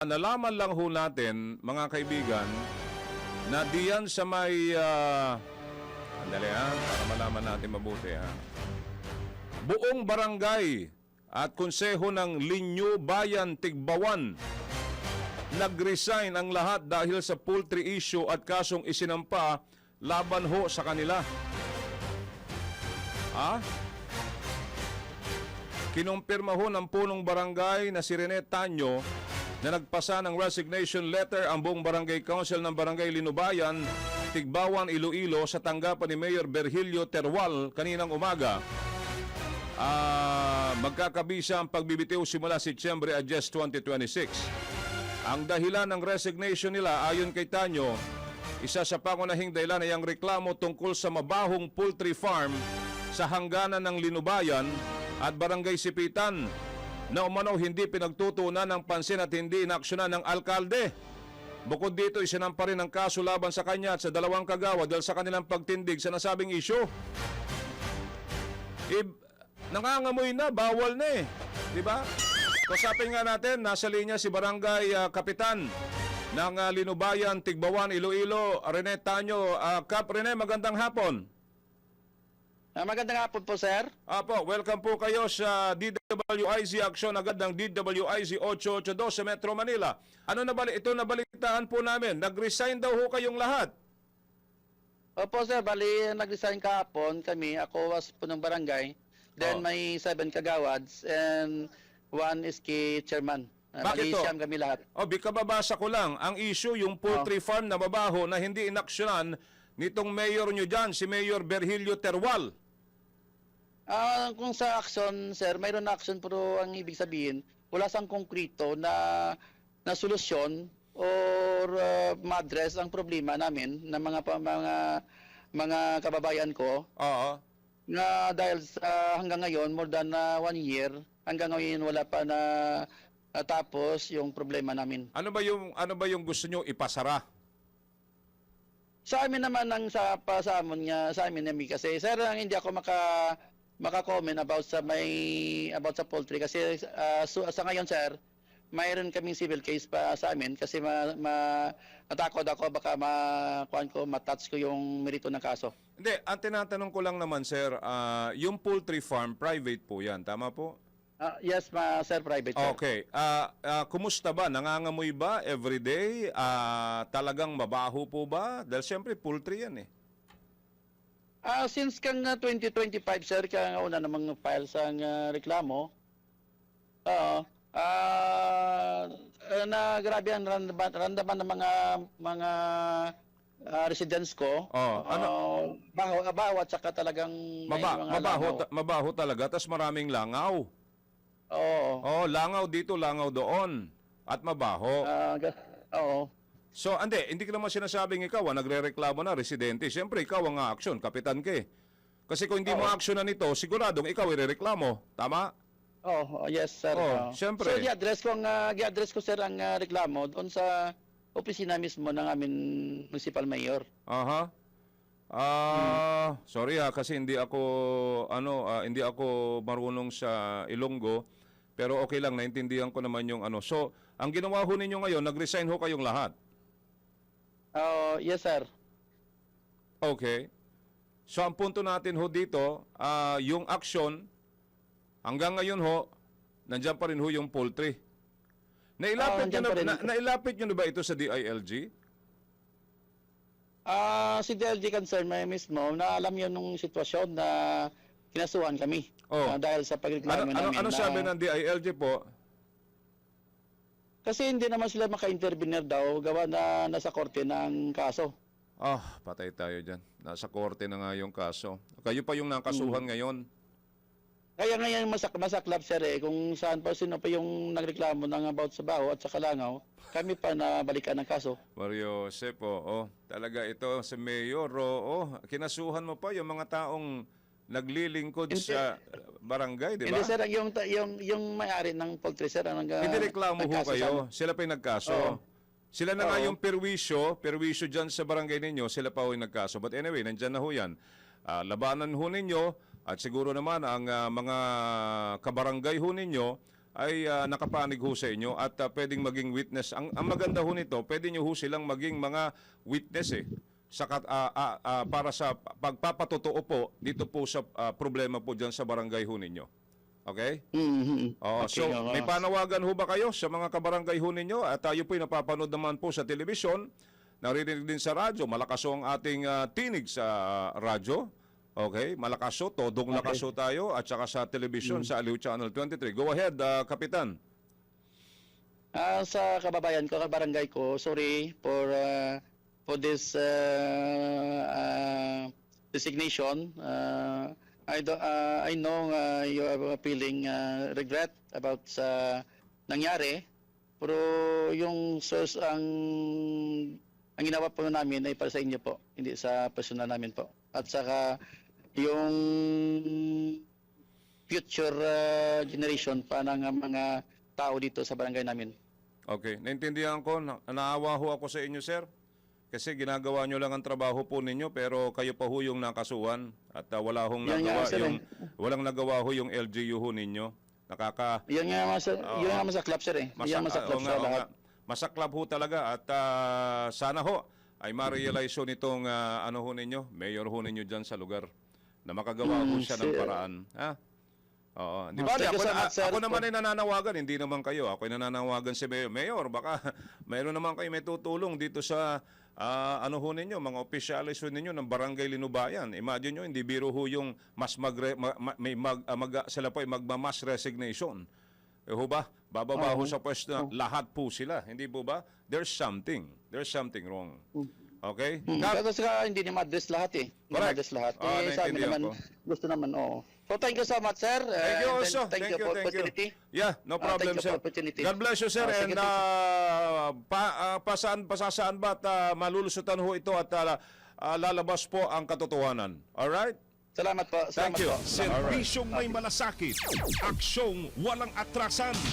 Nalaman lang ho natin, mga kaibigan, na diyan sa may... andali para malaman natin mabuti buong barangay at konseho ng Linyo Bayan, Tigbawan, nag-resign ang lahat dahil sa poultry issue at kasong isinampa laban ho sa kanila. Kinumpirma ho ng punong barangay na si Rene Tanyo na nagpasa ng resignation letter ang buong barangay council ng barangay Linubayan, Tigbawan, Iloilo sa tanggapan ni Mayor Virgilio Teruel kaninang umaga. Magkakabisa ang pagbibitiw simula Setyembre 10, 2026. Ang dahilan ng resignation nila ayon kay Tanyo, isa sa pangunahing dahilan ay ang reklamo tungkol sa mabahong poultry farm sa hangganan ng Linubayan at Barangay Sipitan na umano hindi pinagtutunan ng pansin at hindi inaksyonan ng alkalde. Bukod dito, isinampa rin ang kaso laban sa kanya at sa dalawang kagawad dahil sa kanilang pagtindig sa nasabing isyu. Nangangamoy na, bawal na eh. Diba? Kasapin nga natin, nasa linya si Barangay Kapitan ng Linubayan, Tigbawan, Iloilo, Rene Tanyo. Kap, Rene, magandang hapon. Magandang hapon po, sir. Apo, welcome po kayo sa DWIZ Aksyon agad ng DWIZ 882 sa Metro Manila. Ito nabalitaan po namin. Nag-resign daw ho kayong lahat. Opo, sir. Bali, nag-resign kahapon kami. Ako was po ng barangay. Then may 7 kagawads and 1 is key chairman. Bakit to? Siyam kami lahat. Kababasa ko lang. Ang issue, yung poultry farm na mabaho na hindi inaksyonan nitong mayor nyo dyan, si Mayor Virgilio Teruel. Kung sa action, sir, mayroon na action pero ang ibig sabihin, wala sang konkreto na solusyon or ma-address ang problema namin ng mga kababayan ko. Oo. Na dahil hanggang ngayon, more than 1 year, hanggang ngayon wala pa na tapos yung problema namin. Ano ba yung gusto nyo ipasara? Sa amin naman sa amin namin kasi sir, hindi ako maka-comment about sa poultry kasi sa ngayon, sir, mayroon kaming civil case pa sa amin kasi natakot ako baka matouch ko yung merito ng kaso. Hindi, ang tinatanong ko lang naman, sir, yung poultry farm, private po yan, tama po? Yes, sir, private. Sir. Okay. Kumusta ba? Nangangamoy ba everyday? Talagang mabaho po ba? Dahil siyempre poultry yan eh. Since kang 2025, sir, kaya una namang file sa reklamo, na grabe ang randaman ng mga residents ko. Baho at saka talagang mabaho talaga, tas maraming langaw. Oo. Langaw dito, langaw doon. At mabaho. Oo. So, hindi ko naman sinasabing ikaw nagre-reklamo na, residente. Siyempre, ikaw ang aksyon, kapitan ka eh. Kasi kung hindi mo aksyonan ito, siguradong ikaw i-reklamo. Tama? Yes, sir. Siyempre. So, i-address ko, sir, ang reklamo doon sa opisina mismo ng aming municipal mayor. Sorry kasi hindi ako marunong sa Ilonggo, pero okay lang, naintindihan ko naman yung So, ang ginawa ho ninyo ngayon, nag-resign ho kayong lahat. Yes, sir. Okay. So, ang punto natin ho dito, yung action, hanggang ngayon ho, nandiyan pa rin ho yung poultry. Nailapit nyo na ba ito sa DILG? Si DLG concern may mismo na alam yun nung sitwasyon na kinasuhan kami dahil sa pagreklamo namin. Ano sabi ng DILG po? Kasi hindi naman sila maka-intervener daw gawa na nasa korte ng kaso. Patay tayo dyan. Nasa korte na nga yung kaso. Kayo pa yung nakasuhan ngayon. Kaya ngayon masaklap, sir, kung sino pa yung nagreklamo ng about sa baho at sa kalangaw, kami pa na balikan ng kaso. Mario Josep, talaga ito si Mayor, kinasuhan mo pa yung mga taong naglilingkod sa barangay, di ba? Hindi, sir, yung may-ari ng poultry, sir, hindi reklamo ho kayo, sila pa yung nagkaso. Sila na nga yung perwisyo dyan sa barangay ninyo, sila pa ho yung nagkaso. But anyway, nandyan na ho yan. Labanan ho ninyo, at siguro naman ang mga kabarangay ho ninyo ay nakapanig ho sa inyo at pwedeng maging witness. Ang maganda ho nito, pwede nyo ho silang maging mga witness para sa pagpapatotoo po dito po sa problema po dyan sa barangay ho ninyo. Okay? Mhm. Oo, Okay, so oo. may panawagan ho ba kayo sa mga kabarangay ho ninyo? At tayo po'y napapanood naman po sa telebisyon, narinig din sa radyo, malakas ho ang ating tinig sa radyo. Okay, malakas ho, todong lakas ho tayo at saka sa telebisyon sa Aliw Channel 23. Go ahead, Kapitan. Sa kababayan ko, kabarangay ko, sorry for this designation. I know you are feeling regret about sa nangyari, pero yung source ang ginawa po namin ay para sa inyo po, hindi sa personal namin po. At saka yung future generation pa ng mga tao dito sa barangay namin. Okay, naintindihan ko, naawa ho ako sa inyo, sir. Kasi ginagawa nyo lang ang trabaho po ninyo pero kayo pa ho yung nakasuhan at walang nagawa ho yung LGU ho ninyo. Yan nga sa club, sir eh. Yan nga sa club sa lahat. Masaklap ho talaga at sana ho ay ma-realize ho nitong ano ho ninyo, mayor ho ninyo dyan sa lugar na makagawa ho siya ng paraan. Ha? Oo. Di ba? Ako naman ay nananawagan, hindi naman kayo. Ako ay nananawagan si Mayor. Mayor, baka mayroon naman kayo may tutulong dito sa ano ho ninyo, mga opisyalis ho ninyo ng Barangay Linubayan. Imagine nyo, hindi biro ho yung sila po ay magma-mass resignation. Ho ba? Bababa ho sa pwesto na lahat po sila. Hindi po ba? There's something wrong. Okay? Pero saka hindi naman address lahat eh. Hindi naman address lahat. Sa amin naman, gusto naman, oo. So thank you so much, sir. Thank you also. Thank you for opportunity. Yeah, no problem, thank you sir. for opportunity. God bless you, sir. Sige, And pasasaan ba at malulusutan ho ito at lalabas po ang katotohanan. Alright? Salamat po. Salamat Thank you. po. Serbisyong may malasakit, aksyong walang atrasan.